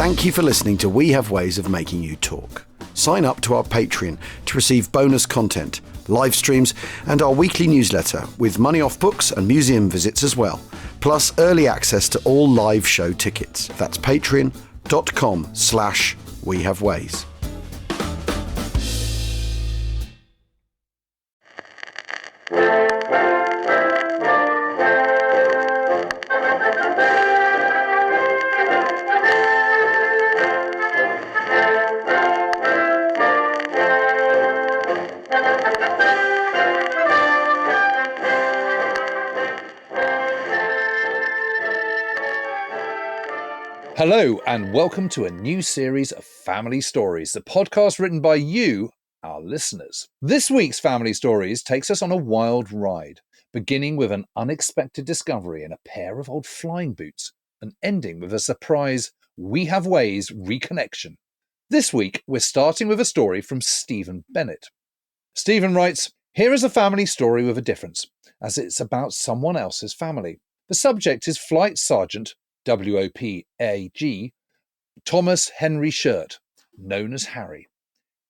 Thank you for listening to We Have Ways of Making You Talk. Sign up to our Patreon to receive bonus content, live streams, and our weekly newsletter with money off books and museum visits as well, plus early access to all live show tickets. That's patreon.com/wehaveways. Hello and welcome to a new series of Family Stories, the podcast written by you, our listeners. This week's Family Stories takes us on a wild ride, beginning with an unexpected discovery in a pair of old flying boots and ending with a surprise We Have Ways reconnection. This week, we're starting with a story from Stevan Bennett. Stevan writes, "Here is a family story with a difference, as it's about someone else's family. The subject is Flight Sergeant WOPAG, Thomas Henry Shirt, known as Harry.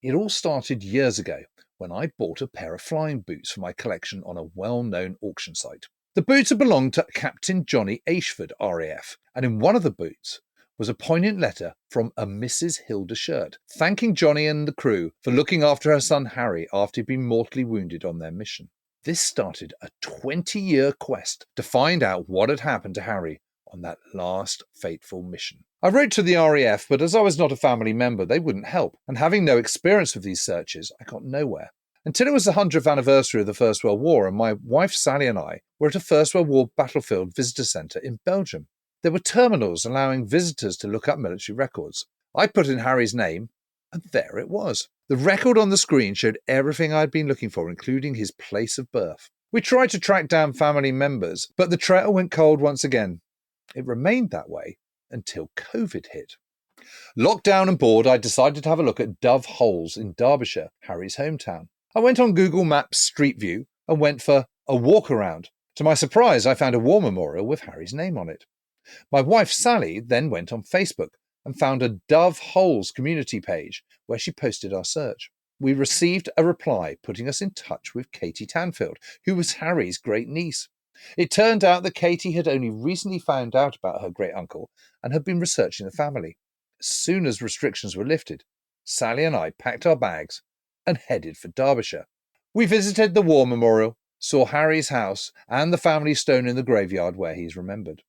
It all started years ago when I bought a pair of flying boots for my collection on a well-known auction site. The boots had belonged to Captain Johnny Ashford, RAF, and in one of the boots was a poignant letter from a Mrs. Hilda Shirt, thanking Johnny and the crew for looking after her son Harry after he'd been mortally wounded on their mission. This started a 20-year quest to find out what had happened to Harry on that last fateful mission. I wrote to the RAF, but as I was not a family member, they wouldn't help, and having no experience with these searches, I got nowhere. Until it was the 100th anniversary of the First World War, and my wife Sally and I were at a First World War battlefield visitor centre in Belgium. There were terminals allowing visitors to look up military records. I put in Harry's name, and there it was. The record on the screen showed everything I'd been looking for, including his place of birth. We tried to track down family members, but the trail went cold once again. It remained that way until COVID hit. Locked down and bored, I decided to have a look at Dove Holes in Derbyshire, Harry's hometown. I went on Google Maps Street View and went for a walk around. To my surprise, I found a war memorial with Harry's name on it. My wife Sally then went on Facebook and found a Dove Holes community page where she posted our search. We received a reply putting us in touch with Katie Tanfield, who was Harry's great niece. It turned out that Katie had only recently found out about her great-uncle and had been researching the family. As soon as restrictions were lifted, Sally and I packed our bags and headed for Derbyshire. We visited the War Memorial, saw Harry's house and the family stone in the graveyard where he's remembered.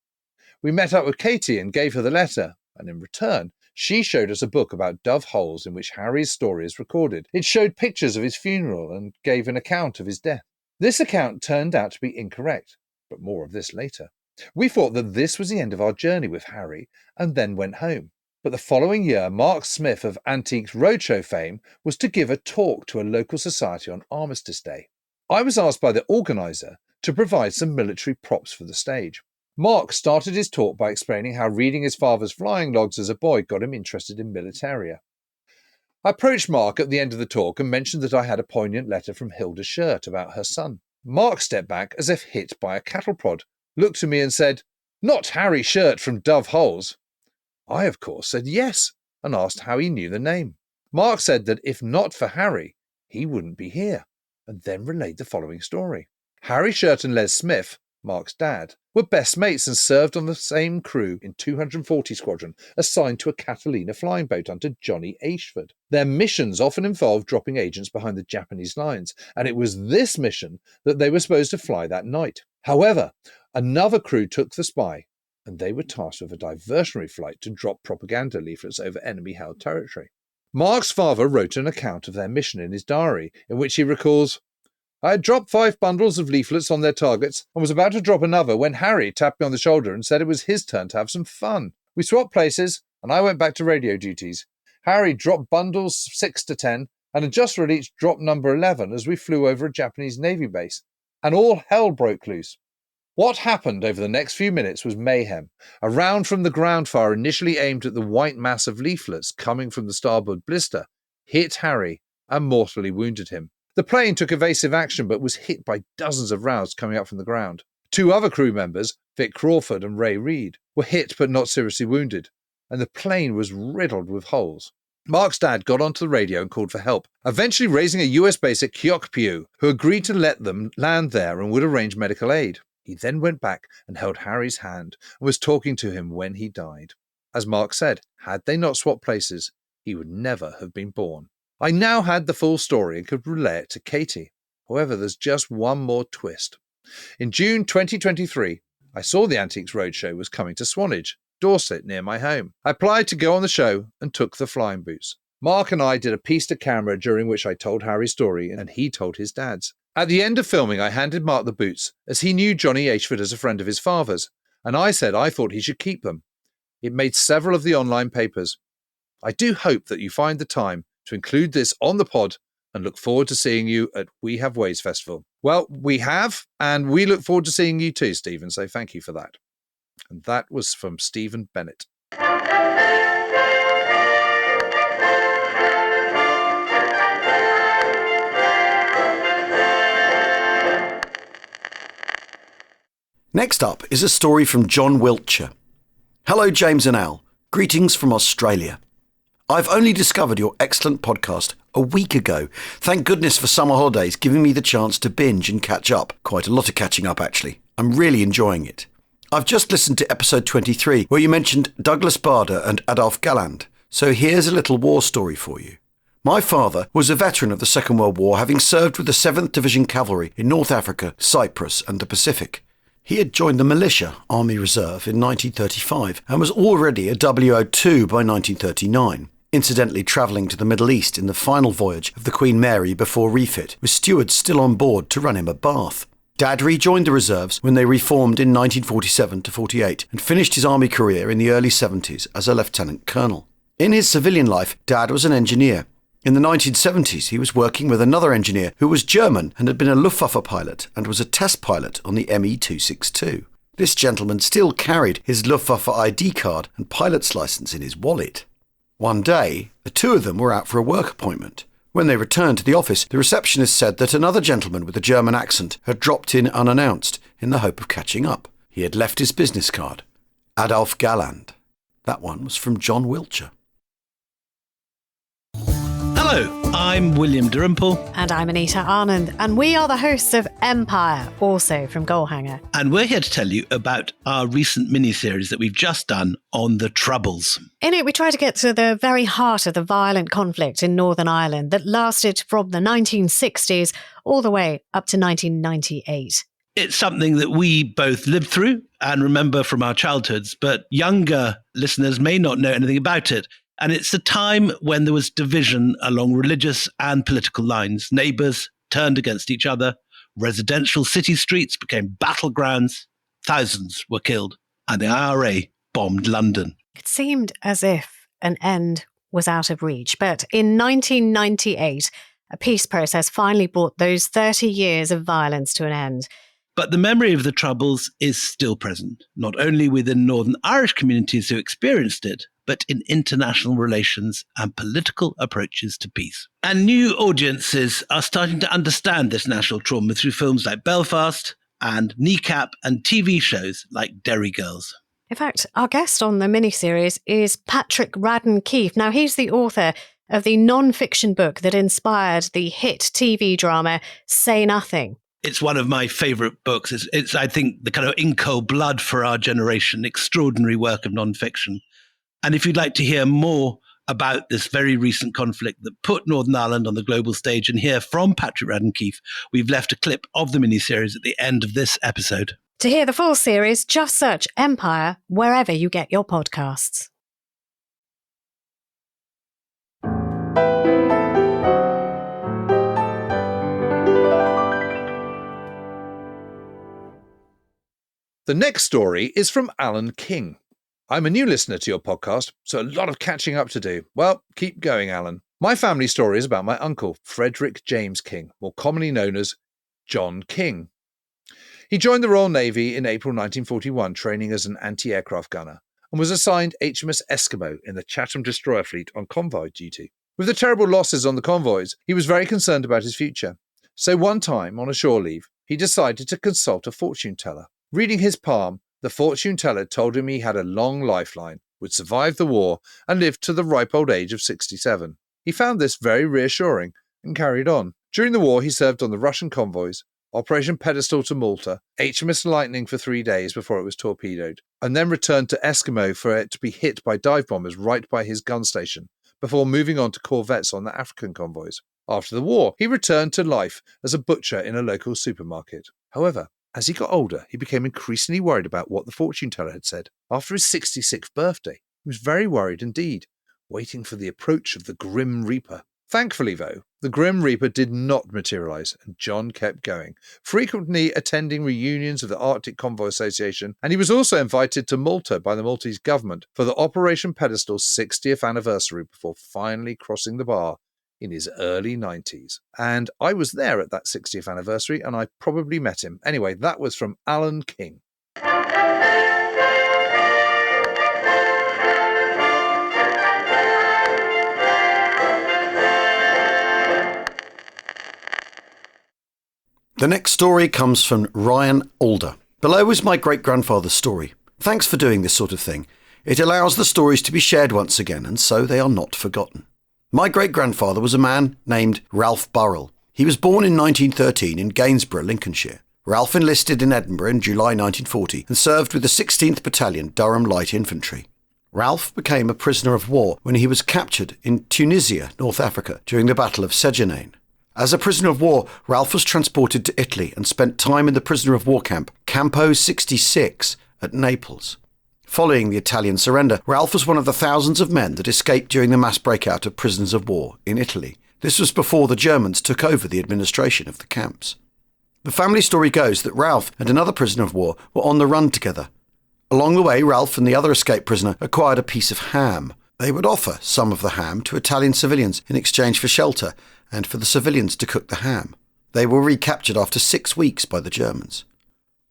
We met up with Katie and gave her the letter, and in return, she showed us a book about Dove Holes in which Harry's story is recorded. It showed pictures of his funeral and gave an account of his death. This account turned out to be incorrect, but more of this later. We thought that this was the end of our journey with Harry and then went home. But the following year, Mark Smith of Antiques Roadshow fame was to give a talk to a local society on Armistice Day. I was asked by the organiser to provide some military props for the stage. Mark started his talk by explaining how reading his father's flying logs as a boy got him interested in militaria. I approached Mark at the end of the talk and mentioned that I had a poignant letter from Hilda Shirt about her son. Mark stepped back as if hit by a cattle prod, looked at me and said, "Not Harry Shirt from Dove Holes." I, of course, said yes and asked how he knew the name. Mark said that if not for Harry, he wouldn't be here, and then relayed the following story. Harry Shirt and Les Smith, Mark's dad, were best mates and served on the same crew in 240 Squadron, assigned to a Catalina flying boat under Johnny Ashford. Their missions often involved dropping agents behind the Japanese lines, and it was this mission that they were supposed to fly that night. However, another crew took the spy, and they were tasked with a diversionary flight to drop propaganda leaflets over enemy-held territory. Mark's father wrote an account of their mission in his diary, in which he recalls, "I had dropped 5 bundles of leaflets on their targets and was about to drop another when Harry tapped me on the shoulder and said it was his turn to have some fun. We swapped places and I went back to radio duties. Harry dropped bundles 6 to 10 and had just released drop number 11 as we flew over a Japanese Navy base. And all hell broke loose. What happened over the next few minutes was mayhem. A round from the ground fire initially aimed at the white mass of leaflets coming from the starboard blister hit Harry and mortally wounded him. The plane took evasive action but was hit by dozens of rounds coming up from the ground. 2 other crew members, Vic Crawford and Ray Reed, were hit but not seriously wounded. and the plane was riddled with holes. Mark's dad got onto the radio and called for help, eventually raising a US base at Kyokpyu, who agreed to let them land there and would arrange medical aid. He then went back and held Harry's hand and was talking to him when he died. As Mark said, had they not swapped places, he would never have been born. I now had the full story and could relay it to Katie. However, there's just one more twist. In June 2023, I saw the Antiques Roadshow was coming to Swanage, Dorset, near my home. I applied to go on the show and took the flying boots. Mark and I did a piece to camera during which I told Harry's story and he told his dad's. At the end of filming, I handed Mark the boots, as he knew Johnny Ashford as a friend of his father's, and I said I thought he should keep them. It made several of the online papers. I do hope that you find the time to include this on the pod and look forward to seeing you at We Have Ways Festival. Well, we have, and we look forward to seeing you too, Stevan, so thank you for that. And that was from Stevan Bennett. Next up is a story from John Wiltshire. Hello, James and Al. Greetings from Australia. I've only discovered your excellent podcast a week ago. Thank goodness for summer holidays giving me the chance to binge and catch up. Quite a lot of catching up, actually. I'm really enjoying it. I've just listened to episode 23, where you mentioned Douglas Bader and Adolf Galland. So here's a little war story for you. My father was a veteran of the Second World War, having served with the 7th Division Cavalry in North Africa, Cyprus and the Pacific. He had joined the Militia Army Reserve in 1935 and was already a WO2 by 1939, incidentally travelling to the Middle East in the final voyage of the Queen Mary before refit, with stewards still on board to run him a bath. Dad rejoined the reserves when they reformed in 1947 to 48 and finished his army career in the early 70s as a lieutenant colonel. In his civilian life, Dad was an engineer. In the 1970s, he was working with another engineer who was German and had been a Luftwaffe pilot and was a test pilot on the ME-262. This gentleman still carried his Luftwaffe ID card and pilot's license in his wallet. One day, the two of them were out for a work appointment. When they returned to the office, the receptionist said that another gentleman with a German accent had dropped in unannounced in the hope of catching up. He had left his business card. Adolf Galland. That one was from John Wiltshire. Hello, I'm William Dalrymple. And I'm Anita Anand, and we are the hosts of Empire, also from Goalhanger. And we're here to tell you about our recent mini-series that we've just done on the Troubles. In it, we try to get to the very heart of the violent conflict in Northern Ireland that lasted from the 1960s all the way up to 1998. It's something that we both lived through and remember from our childhoods, but younger listeners may not know anything about it. And it's a time when there was division along religious and political lines. Neighbours turned against each other. Residential city streets became battlegrounds. Thousands were killed. And the IRA bombed London. It seemed as if an end was out of reach. But in 1998, a peace process finally brought those 30 years of violence to an end. But the memory of the Troubles is still present, not only within Northern Irish communities who experienced it, but in international relations and political approaches to peace. And new audiences are starting to understand this national trauma through films like Belfast and Kneecap and TV shows like Derry Girls. In fact, our guest on the miniseries is Patrick Radden-Keefe. Now, he's the author of the non-fiction book that inspired the hit TV drama Say Nothing. It's one of my favourite books. It's, I think, the kind of in cold blood for our generation, extraordinary work of non-fiction. And if you'd like to hear more about this very recent conflict that put Northern Ireland on the global stage and hear from Patrick Radden-Keefe, we've left a clip of the miniseries at the end of this episode. To hear the full series, just search Empire wherever you get your podcasts. The next story is from Alan King. I'm a new listener to your podcast, so a lot of catching up to do. Well, keep going, Alan. My family story is about my uncle, Frederick James King, more commonly known as John King. He joined the Royal Navy in April 1941, training as an anti-aircraft gunner, and was assigned HMS Eskimo in the Chatham destroyer fleet on convoy duty. With the terrible losses on the convoys, he was very concerned about his future. So one time, on a shore leave, he decided to consult a fortune teller. Reading his palm, the fortune teller told him he had a long lifeline, would survive the war and live to the ripe old age of 67. He found this very reassuring and carried on. During the war, he served on the Russian convoys, Operation Pedestal to Malta, HMS Lightning for 3 days before it was torpedoed, and then returned to Eskimo for it to be hit by dive bombers right by his gun station, before moving on to corvettes on the African convoys. After the war, he returned to life as a butcher in a local supermarket. However, as he got older, he became increasingly worried about what the fortune teller had said. After his 66th birthday, he was very worried indeed, waiting for the approach of the Grim Reaper. Thankfully, though, the Grim Reaper did not materialise, and John kept going, frequently attending reunions of the Arctic Convoy Association, and he was also invited to Malta by the Maltese government for the Operation Pedestal's 60th anniversary before finally crossing the bar in his early 90s. And I was there at that 60th anniversary, and I probably met him. Anyway, that was from Alan King. The next story comes from Ryan Alder. Below is my great-grandfather's story. Thanks for doing this sort of thing. It allows the stories to be shared once again, and so they are not forgotten. My great-grandfather was a man named Ralph Burrell. He was born in 1913 in Gainsborough, Lincolnshire. Ralph enlisted in Edinburgh in July 1940 and served with the 16th Battalion, Durham Light Infantry. Ralph became a prisoner of war when he was captured in Tunisia, North Africa, during the Battle of Sejanein. As a prisoner of war, Ralph was transported to Italy and spent time in the prisoner of war camp, Campo 66, at Naples. Following the Italian surrender, Ralph was one of the thousands of men that escaped during the mass breakout of prisoners of war in Italy. This was before the Germans took over the administration of the camps. The family story goes that Ralph and another prisoner of war were on the run together. Along the way, Ralph and the other escaped prisoner acquired a piece of ham. They would offer some of the ham to Italian civilians in exchange for shelter and for the civilians to cook the ham. They were recaptured after 6 weeks by the Germans.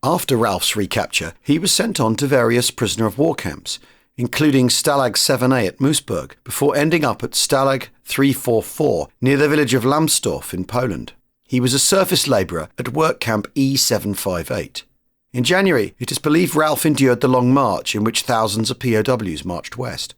After Ralph's recapture, he was sent on to various prisoner of war camps, including Stalag 7A at Moosburg, before ending up at Stalag 344 near the village of Lambsdorff in Poland. He was a surface labourer at work camp E758. In January, it is believed Ralph endured the Long March in which thousands of POWs marched west.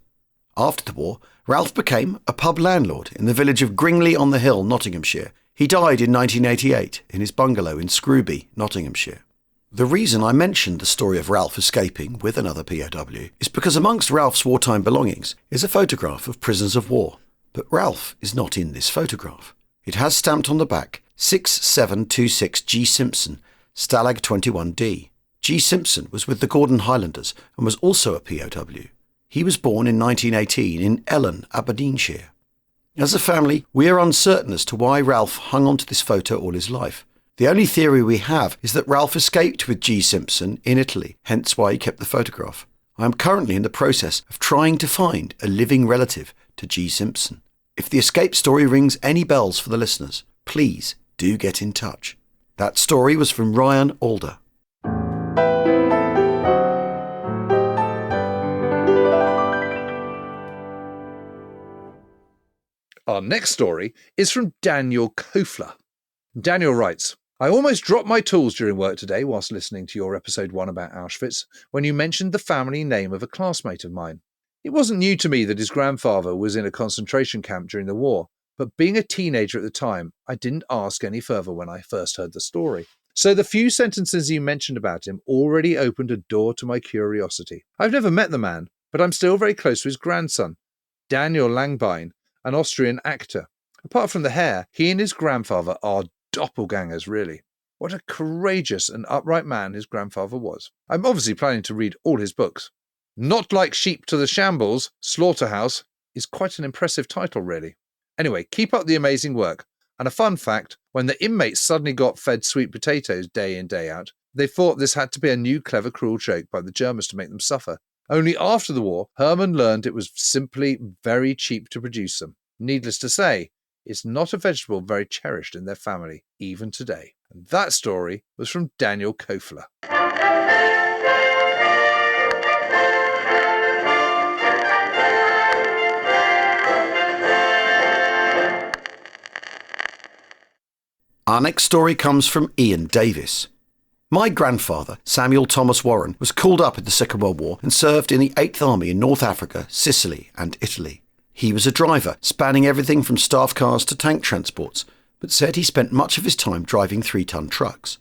After the war, Ralph became a pub landlord in the village of Gringley-on-the-Hill, Nottinghamshire. He died in 1988 in his bungalow in Scrooby, Nottinghamshire. The reason I mentioned the story of Ralph escaping with another POW is because amongst Ralph's wartime belongings is a photograph of prisoners of war. But Ralph is not in this photograph. It has stamped on the back 6726 G. Simpson, Stalag 21D. G. Simpson was with the Gordon Highlanders and was also a POW. He was born in 1918 in Ellen, Aberdeenshire. As a family, we are uncertain as to why Ralph hung onto this photo all his life. The only theory we have is that Ralph escaped with G. Simpson in Italy, hence why he kept the photograph. I am currently in the process of trying to find a living relative to G. Simpson. If the escape story rings any bells for the listeners, please do get in touch. That story was from Ryan Alder. Our next story is from Daniel Kofler. Daniel writes, I almost dropped my tools during work today whilst listening to your episode 1 about Auschwitz when you mentioned the family name of a classmate of mine. It wasn't new to me that his grandfather was in a concentration camp during the war, but being a teenager at the time, I didn't ask any further when I first heard the story. So the few sentences you mentioned about him already opened a door to my curiosity. I've never met the man, but I'm still very close to his grandson, Daniel Langbein, an Austrian actor. Apart from the hair, he and his grandfather are doppelgangers, really. What a courageous and upright man his grandfather was. I'm obviously planning to read all his books. Not Like Sheep to the Shambles, Slaughterhouse is quite an impressive title, really. Anyway, keep up the amazing work. And a fun fact, when the inmates suddenly got fed sweet potatoes day in, day out, they thought this had to be a new clever, cruel joke by the Germans to make them suffer. Only after the war, Hermann learned it was simply very cheap to produce them. Needless to say, it's not a vegetable very cherished in their family, even today. And that story was from Daniel Kofler. Our next story comes from Ian Davis. My grandfather, Samuel Thomas Warren, was called up in the Second World War and served in the 8th Army in North Africa, Sicily and Italy. He was a driver, spanning everything from staff cars to tank transports, but said he spent much of his time driving 3-ton trucks.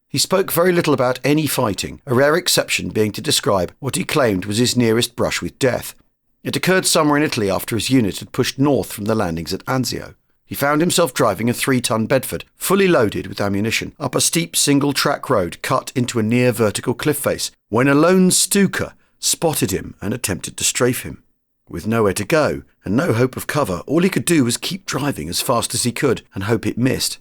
He spoke very little about any fighting, a rare exception being to describe what he claimed was his nearest brush with death. It occurred somewhere in Italy after his unit had pushed north from the landings at Anzio. He found himself driving a 3-ton Bedford, fully loaded with ammunition, up a steep single-track road cut into a near-vertical cliff face, when a lone Stuka spotted him and attempted to strafe him. With nowhere to go and no hope of cover, all he could do was keep driving as fast as he could and hope it missed.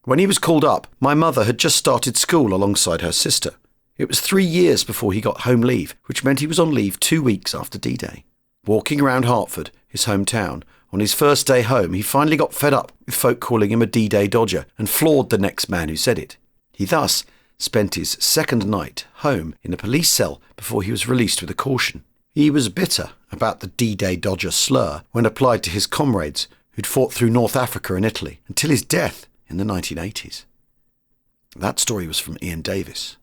When he was called up, my mother had just started school alongside her sister. It was 3 years before he got home leave, which meant he was on leave 2 weeks after D-Day. Walking around Hertford, his hometown, on his first day home, he finally got fed up with folk calling him a D-Day dodger and floored the next man who said it. He thus spent his second night home in a police cell before he was released with a caution. He was bitter about the D-Day dodger slur when applied to his comrades who'd fought through North Africa and Italy until his death in the 1980s. That story was from Ian Davis.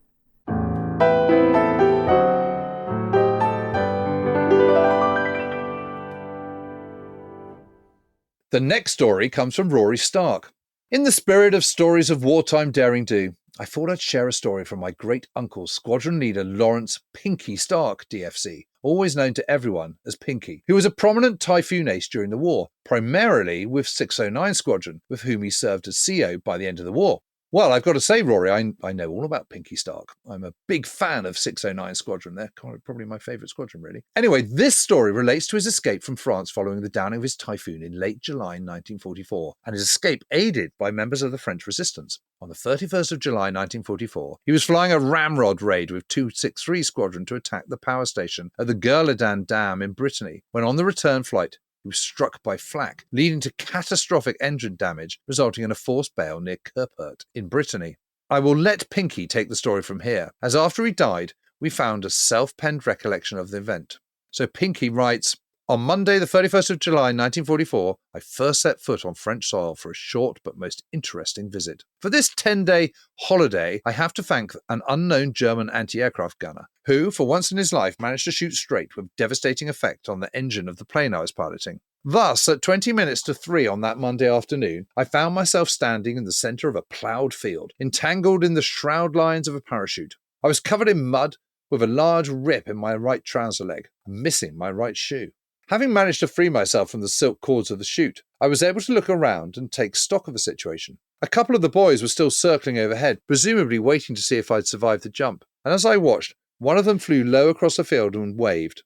The next story comes from Rory Stark. In the spirit of stories of wartime daring do, I thought I'd share a story from my great uncle, Squadron Leader Lawrence Pinky Stark, DFC, always known to everyone as Pinky, who was a prominent Typhoon ace during the war, primarily with 609 Squadron, with whom he served as CO by the end of the war. Well, I've got to say, Rory, I know all about Pinky Stark. I'm a big fan of 609 Squadron. They're probably my favourite squadron, really. Anyway, this story relates to his escape from France following the downing of his Typhoon in late July 1944, and his escape aided by members of the French resistance. On the 31st of July 1944, he was flying a ramrod raid with 263 Squadron to attack the power station at the Goalhanger Dam in Brittany, when on the return flight, he was struck by flak, leading to catastrophic engine damage, resulting in a forced bail near Kerpert in Brittany. I will let Pinky take the story from here, as after he died, we found a self-penned recollection of the event. So Pinky writes, on Monday, the 31st of July, 1944, I first set foot on French soil for a short but most interesting visit. For this 10-day holiday, I have to thank an unknown German anti-aircraft gunner, who, for once in his life, managed to shoot straight with devastating effect on the engine of the plane I was piloting. Thus, at 20 minutes to 3 on that Monday afternoon, I found myself standing in the centre of a ploughed field, entangled in the shroud lines of a parachute. I was covered in mud, with a large rip in my right trouser leg, and missing my right shoe. Having managed to free myself from the silk cords of the chute, I was able to look around and take stock of the situation. A couple of the boys were still circling overhead, presumably waiting to see if I'd survived the jump, and as I watched, one of them flew low across the field and waved.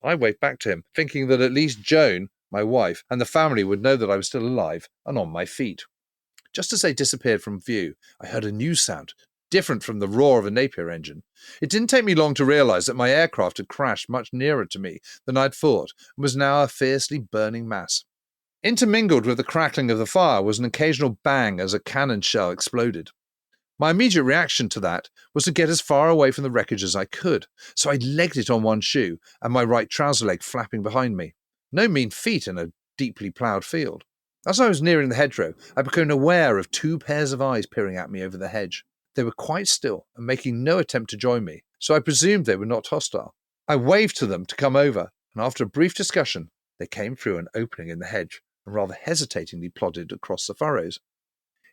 I waved back to him, thinking that at least Joan, my wife, and the family would know that I was still alive and on my feet. Just as they disappeared from view, I heard a new sound, different from the roar of a Napier engine. It didn't take me long to realise that my aircraft had crashed much nearer to me than I'd thought, and was now a fiercely burning mass. Intermingled with the crackling of the fire was an occasional bang as a cannon shell exploded. My immediate reaction to that was to get as far away from the wreckage as I could, so I legged it on one shoe and my right trouser leg flapping behind me. No mean feat in a deeply ploughed field. As I was nearing the hedgerow, I became aware of 2 pairs of eyes peering at me over the hedge. They were quite still and making no attempt to join me, so I presumed they were not hostile. I waved to them to come over, and after a brief discussion, they came through an opening in the hedge and rather hesitatingly plodded across the furrows.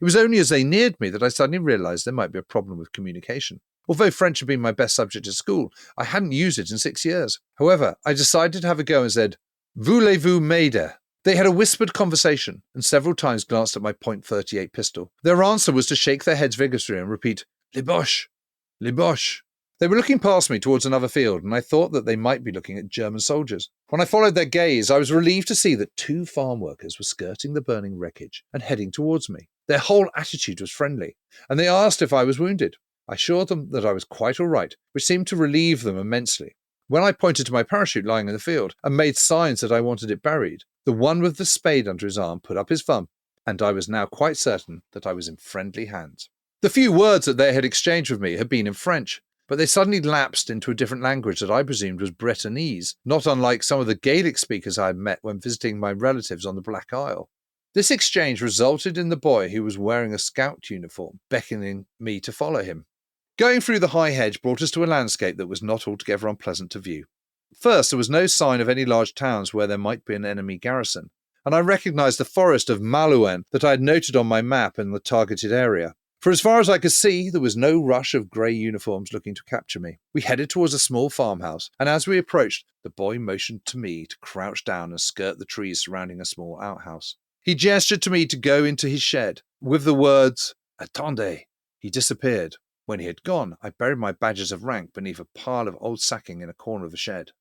It was only as they neared me that I suddenly realised there might be a problem with communication. Although French had been my best subject at school, I hadn't used it in 6 years. However, I decided to have a go and said, "Voulez-vous m'aider?" They had a whispered conversation and several times glanced at my .38 pistol. Their answer was to shake their heads vigorously and repeat, "Les Boches! Les Boches!" They were looking past me towards another field, and I thought that they might be looking at German soldiers. When I followed their gaze, I was relieved to see that 2 farm workers were skirting the burning wreckage and heading towards me. Their whole attitude was friendly, and they asked if I was wounded. I assured them that I was quite all right, which seemed to relieve them immensely. When I pointed to my parachute lying in the field and made signs that I wanted it buried, the one with the spade under his arm put up his thumb, and I was now quite certain that I was in friendly hands. The few words that they had exchanged with me had been in French, but they suddenly lapsed into a different language that I presumed was Bretonese, not unlike some of the Gaelic speakers I had met when visiting my relatives on the Black Isle. This exchange resulted in the boy who was wearing a scout uniform beckoning me to follow him. Going through the high hedge brought us to a landscape that was not altogether unpleasant to view. First, there was no sign of any large towns where there might be an enemy garrison, and I recognised the forest of Malouin that I had noted on my map in the targeted area. For as far as I could see, there was no rush of grey uniforms looking to capture me. We headed towards a small farmhouse, and as we approached, the boy motioned to me to crouch down and skirt the trees surrounding a small outhouse. He gestured to me to go into his shed. With the words, "Attendez," he disappeared. When he had gone, I buried my badges of rank beneath a pile of old sacking in a corner of the shed.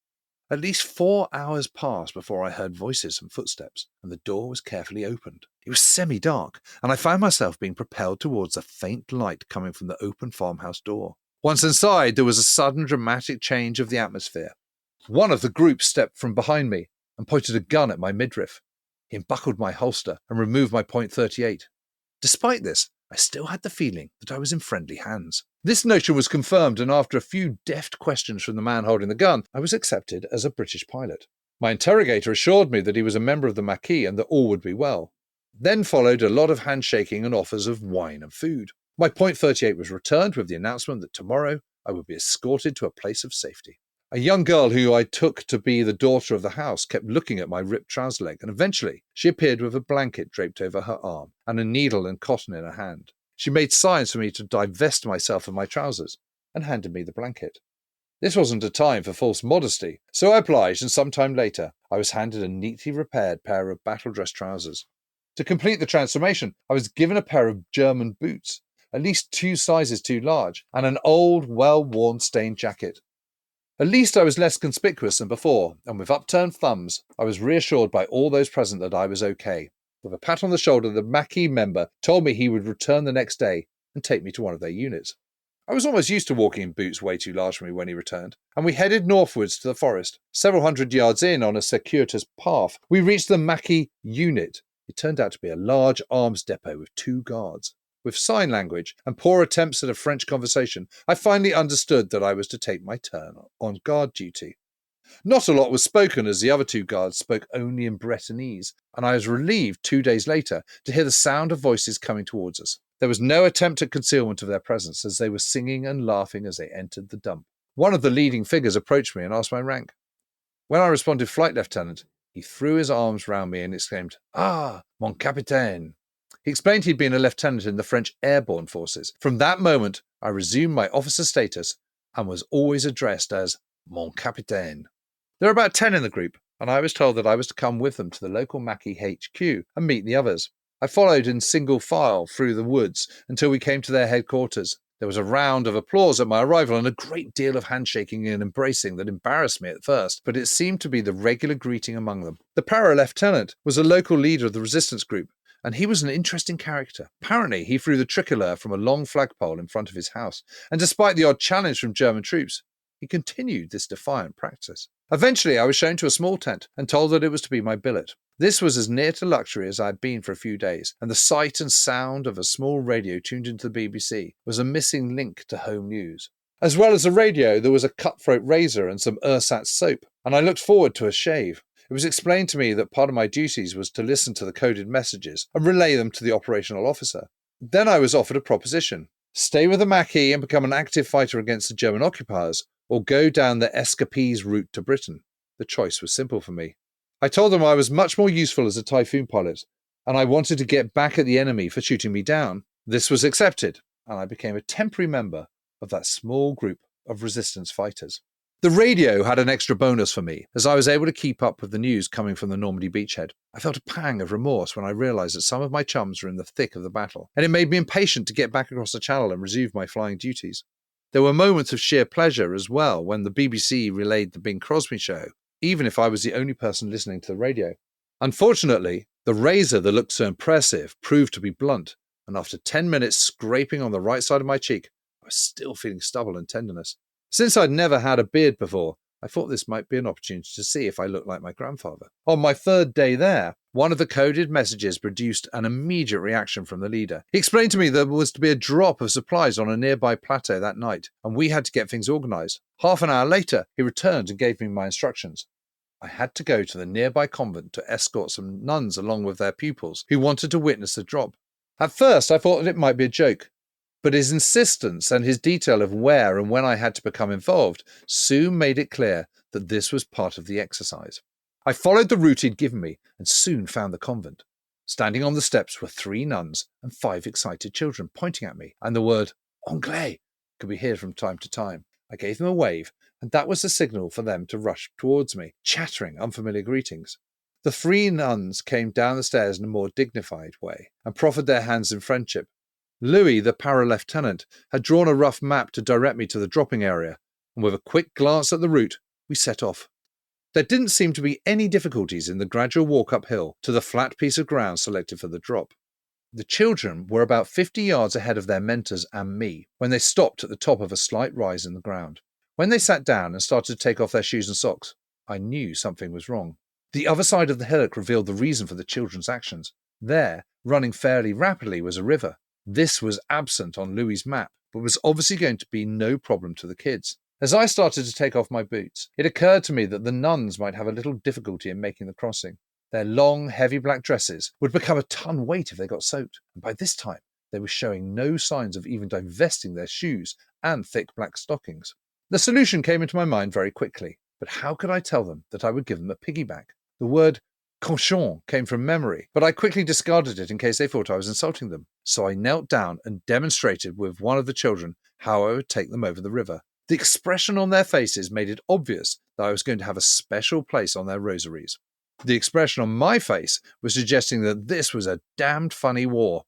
At least 4 hours passed before I heard voices and footsteps, and the door was carefully opened. It was semi-dark, and I found myself being propelled towards a faint light coming from the open farmhouse door. Once inside, there was a sudden dramatic change of the atmosphere. One of the group stepped from behind me and pointed a gun at my midriff. He unbuckled my holster and removed my .38. Despite this, I still had the feeling that I was in friendly hands. This notion was confirmed, and after a few deft questions from the man holding the gun, I was accepted as a British pilot. My interrogator assured me that he was a member of the Maquis and that all would be well. Then followed a lot of handshaking and offers of wine and food. My .38 was returned with the announcement that tomorrow I would be escorted to a place of safety. A young girl who I took to be the daughter of the house kept looking at my ripped trouser leg, and eventually she appeared with a blanket draped over her arm and a needle and cotton in her hand. She made signs for me to divest myself of my trousers and handed me the blanket. This wasn't a time for false modesty, so I obliged, and some time later I was handed a neatly repaired pair of battle-dress trousers. To complete the transformation, I was given a pair of German boots, at least 2 sizes too large, and an old, well-worn stained jacket. At least I was less conspicuous than before, and with upturned thumbs, I was reassured by all those present that I was okay. With a pat on the shoulder, the Maquis member told me he would return the next day and take me to one of their units. I was almost used to walking in boots way too large for me when he returned, and we headed northwards to the forest. Several hundred yards in, on a circuitous path, we reached the Maquis unit. It turned out to be a large arms depot with 2 guards. With sign language and poor attempts at a French conversation, I finally understood that I was to take my turn on guard duty. Not a lot was spoken, as the other 2 guards spoke only in Bretonese, and I was relieved 2 days later to hear the sound of voices coming towards us. There was no attempt at concealment of their presence, as they were singing and laughing as they entered the dump. One of the leading figures approached me and asked my rank. When I responded Flight Lieutenant, he threw his arms round me and exclaimed, "Ah, mon capitaine." He explained he'd been a lieutenant in the French airborne forces. From that moment, I resumed my officer status and was always addressed as mon capitaine. There were about 10 in the group, and I was told that I was to come with them to the local Maquis HQ and meet the others. I followed in single file through the woods until we came to their headquarters. There was a round of applause at my arrival and a great deal of handshaking and embracing that embarrassed me at first, but it seemed to be the regular greeting among them. The para-lieutenant was a local leader of the resistance group, and he was an interesting character. Apparently, he threw the tricolour from a long flagpole in front of his house, and despite the odd challenge from German troops, he continued this defiant practice. Eventually, I was shown to a small tent and told that it was to be my billet. This was as near to luxury as I had been for a few days, and the sight and sound of a small radio tuned into the BBC was a missing link to home news. As well as the radio, there was a cutthroat razor and some ersatz soap, and I looked forward to a shave. It was explained to me that part of my duties was to listen to the coded messages and relay them to the operational officer. Then I was offered a proposition: stay with the Maquis and become an active fighter against the German occupiers, or go down the escapees route to Britain. The choice was simple for me. I told them I was much more useful as a Typhoon pilot, and I wanted to get back at the enemy for shooting me down. This was accepted, and I became a temporary member of that small group of resistance fighters. The radio had an extra bonus for me, as I was able to keep up with the news coming from the Normandy beachhead. I felt a pang of remorse when I realised that some of my chums were in the thick of the battle, and it made me impatient to get back across the channel and resume my flying duties. There were moments of sheer pleasure as well when the BBC relayed the Bing Crosby show, even if I was the only person listening to the radio. Unfortunately, the razor that looked so impressive proved to be blunt, and after 10 minutes scraping on the right side of my cheek, I was still feeling stubble and tenderness. Since I'd never had a beard before, I thought this might be an opportunity to see if I looked like my grandfather. On my 3rd day there, one of the coded messages produced an immediate reaction from the leader. He explained to me there was to be a drop of supplies on a nearby plateau that night, and we had to get things organised. Half an hour later, he returned and gave me my instructions. I had to go to the nearby convent to escort some nuns along with their pupils who wanted to witness the drop. At first, I thought that it might be a joke, But his insistence and his detail of where and when I had to become involved soon made it clear that this was part of the exercise. I followed the route he'd given me and soon found the convent. Standing on the steps were 3 nuns and 5 excited children pointing at me, and the word "Anglais" could be heard from time to time. I gave them a wave, and that was the signal for them to rush towards me, chattering unfamiliar greetings. The 3 nuns came down the stairs in a more dignified way and proffered their hands in friendship. Louis, the para-lieutenant, had drawn a rough map to direct me to the dropping area, and with a quick glance at the route, we set off. There didn't seem to be any difficulties in the gradual walk uphill to the flat piece of ground selected for the drop. The children were about 50 yards ahead of their mentors and me when they stopped at the top of a slight rise in the ground. When they sat down and started to take off their shoes and socks, I knew something was wrong. The other side of the hillock revealed the reason for the children's actions. There, running fairly rapidly, was a river. This was absent on Louis's map, but was obviously going to be no problem to the kids. As I started to take off my boots, it occurred to me that the nuns might have a little difficulty in making the crossing. Their long, heavy black dresses would become a ton weight if they got soaked, and by this time they were showing no signs of even divesting their shoes and thick black stockings. The solution came into my mind very quickly, but how could I tell them that I would give them a piggyback? The word cochon came from memory, but I quickly discarded it in case they thought I was insulting them. So I knelt down and demonstrated with one of the children how I would take them over the river. The expression on their faces made it obvious that I was going to have a special place on their rosaries. The expression on my face was suggesting that this was a damned funny war.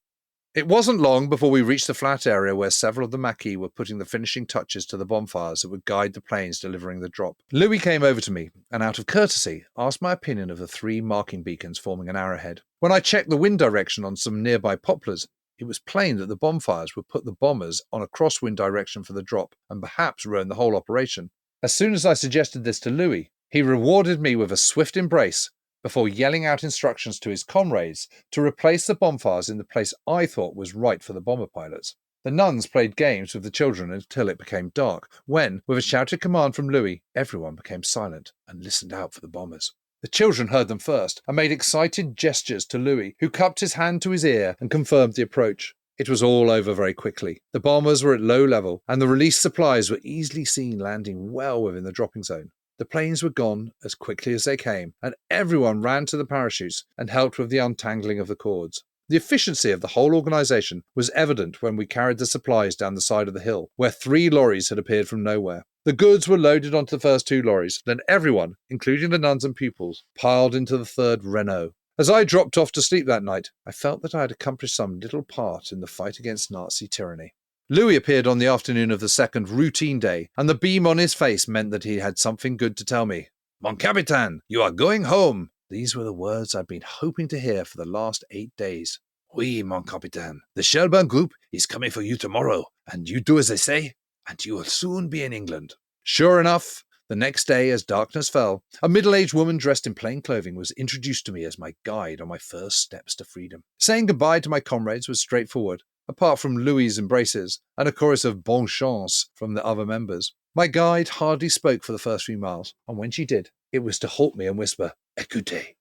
It wasn't long before we reached the flat area where several of the Maquis were putting the finishing touches to the bonfires that would guide the planes delivering the drop. Louis came over to me and, out of courtesy, asked my opinion of the 3 marking beacons forming an arrowhead. When I checked the wind direction on some nearby poplars, it was plain that the bonfires would put the bombers on a crosswind direction for the drop and perhaps ruin the whole operation. As soon as I suggested this to Louis, he rewarded me with a swift embrace before yelling out instructions to his comrades to replace the bonfires in the place I thought was right for the bomber pilots. The nuns played games with the children until it became dark, when, with a shouted command from Louis, everyone became silent and listened out for the bombers. The children heard them first and made excited gestures to Louis, who cupped his hand to his ear and confirmed the approach. It was all over very quickly. The bombers were at low level, and the released supplies were easily seen landing well within the dropping zone. The planes were gone as quickly as they came, and everyone ran to the parachutes and helped with the untangling of the cords. The efficiency of the whole organisation was evident when we carried the supplies down the side of the hill, where 3 lorries had appeared from nowhere. The goods were loaded onto the first 2 lorries, then everyone, including the nuns and pupils, piled into the 3rd Renault. As I dropped off to sleep that night, I felt that I had accomplished some little part in the fight against Nazi tyranny. Louis appeared on the afternoon of the 2nd routine day, and the beam on his face meant that he had something good to tell me. "Mon capitaine, you are going home." These were the words I'd been hoping to hear for the last 8 days. "Oui, mon capitaine. The Shelburne group is coming for you tomorrow, and you do as they say, and you will soon be in England." Sure enough, the next day, as darkness fell, a middle-aged woman dressed in plain clothing was introduced to me as my guide on my first steps to freedom. Saying goodbye to my comrades was straightforward, apart from Louis's embraces and a chorus of bonne chance from the other members. My guide hardly spoke for the first few miles, and when she did, it was to halt me and whisper, "Écoutez."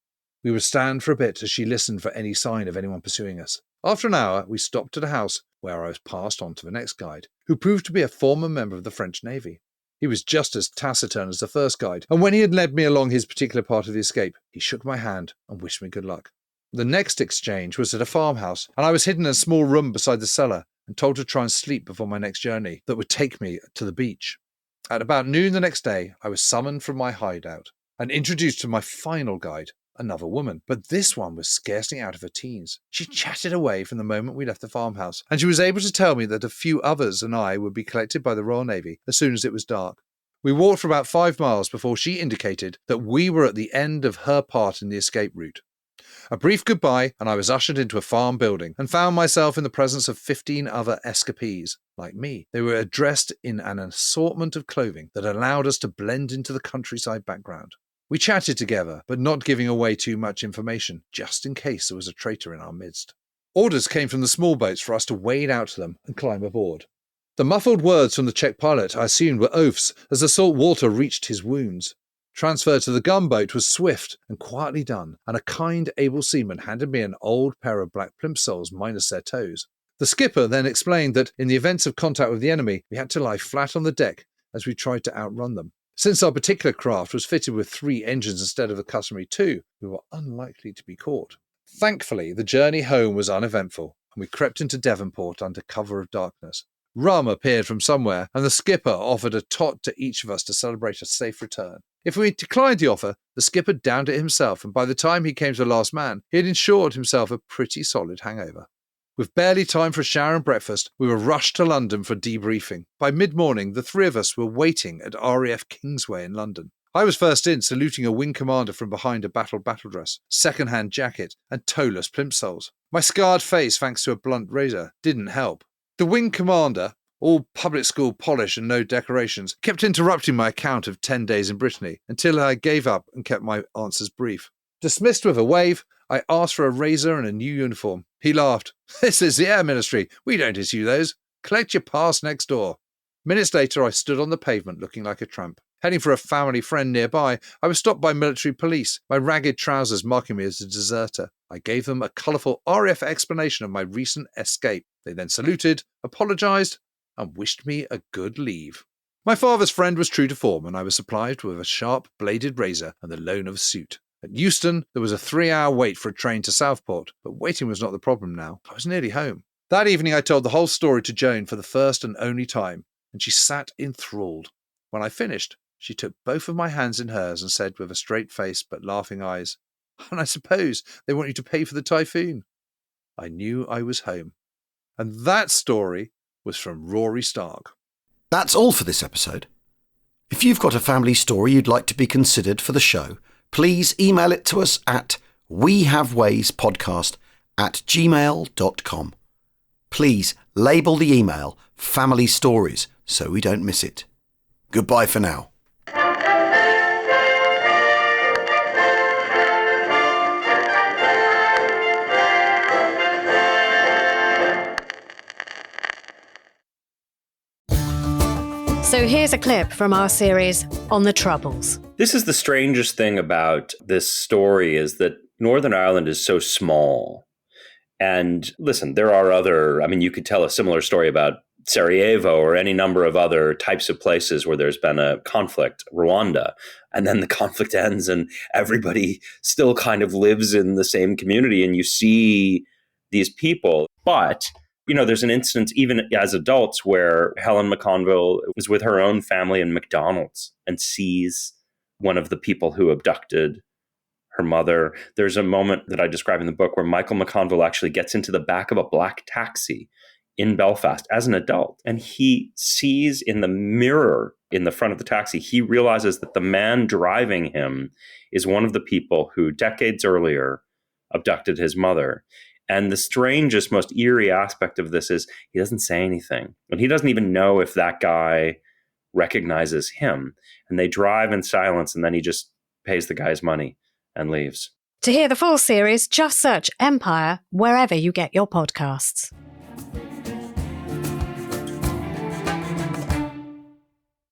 We would stand for a bit as she listened for any sign of anyone pursuing us. After an hour, we stopped at a house where I was passed on to the next guide, who proved to be a former member of the French Navy. He was just as taciturn as the first guide, and when he had led me along his particular part of the escape, he shook my hand and wished me good luck. The next exchange was at a farmhouse, and I was hidden in a small room beside the cellar and told to try and sleep before my next journey that would take me to the beach. At about noon the next day, I was summoned from my hideout and introduced to my final guide, another woman, but this one was scarcely out of her teens. She chatted away from the moment we left the farmhouse, and she was able to tell me that a few others and I would be collected by the Royal Navy as soon as it was dark. We walked for about 5 miles before she indicated that we were at the end of her part in the escape route. A brief goodbye, and I was ushered into a farm building and found myself in the presence of 15 other escapees, like me. They were dressed in an assortment of clothing that allowed us to blend into the countryside background. We chatted together, but not giving away too much information, just in case there was a traitor in our midst. Orders came from the small boats for us to wade out to them and climb aboard. The muffled words from the Czech pilot I assumed were oaths as the salt water reached his wounds. Transfer to the gunboat was swift and quietly done, and a kind, able seaman handed me an old pair of black plimsolls minus their toes. The skipper then explained that in the event of contact with the enemy, we had to lie flat on the deck as we tried to outrun them. Since our particular craft was fitted with 3 engines instead of the customary 2, we were unlikely to be caught. Thankfully, the journey home was uneventful, and we crept into Devonport under cover of darkness. Rum appeared from somewhere, and the skipper offered a tot to each of us to celebrate a safe return. If we declined the offer, the skipper downed it himself, and by the time he came to the last man, he had ensured himself a pretty solid hangover. With barely time for a shower and breakfast, we were rushed to London for debriefing. By mid-morning, the 3 of us were waiting at RAF Kingsway in London. I was first in, saluting a wing commander from behind a battle dress, second-hand jacket, and toeless plimsolls. My scarred face, thanks to a blunt razor, didn't help. The wing commander, all public school polish and no decorations, kept interrupting my account of 10 days in Brittany until I gave up and kept my answers brief. Dismissed with a wave, I asked for a razor and a new uniform. He laughed. "This is the Air Ministry. We don't issue those. Collect your pass next door." Minutes later, I stood on the pavement looking like a tramp. Heading for a family friend nearby, I was stopped by military police, my ragged trousers marking me as a deserter. I gave them a colourful RAF explanation of my recent escape. They then saluted, apologised, and wished me a good leave. My father's friend was true to form, and I was supplied with a sharp-bladed razor and the loan of a suit. At Euston, there was a 3-hour wait for a train to Southport, but waiting was not the problem now. I was nearly home. That evening I told the whole story to Joan for the first and only time, and she sat enthralled. When I finished, she took both of my hands in hers and said with a straight face but laughing eyes, "And I suppose they want you to pay for the typhoon." I knew I was home. And that story was from Rory Stark. That's all for this episode. If you've got a family story you'd like to be considered for the show, please email it to us at wehavewayspodcast@gmail.com. Please label the email Family Stories so we don't miss it. Goodbye for now. So here's a clip from our series On the Troubles. This is the strangest thing about this story, is that Northern Ireland is so small. And listen, there are you could tell a similar story about Sarajevo or any number of other types of places where there's been a conflict, Rwanda, and then the conflict ends and everybody still kind of lives in the same community and you see these people. But there's an instance, even as adults, where Helen McConville was with her own family in McDonald's and sees one of the people who abducted her mother. There's a moment that I describe in the book where Michael McConville actually gets into the back of a black taxi in Belfast as an adult, and he sees in the mirror in the front of the taxi, he realizes that the man driving him is one of the people who decades earlier abducted his mother. And the strangest, most eerie aspect of this is he doesn't say anything. And he doesn't even know if that guy recognizes him. And they drive in silence, and then he just pays the guy's money and leaves. To hear the full series, just search Empire wherever you get your podcasts.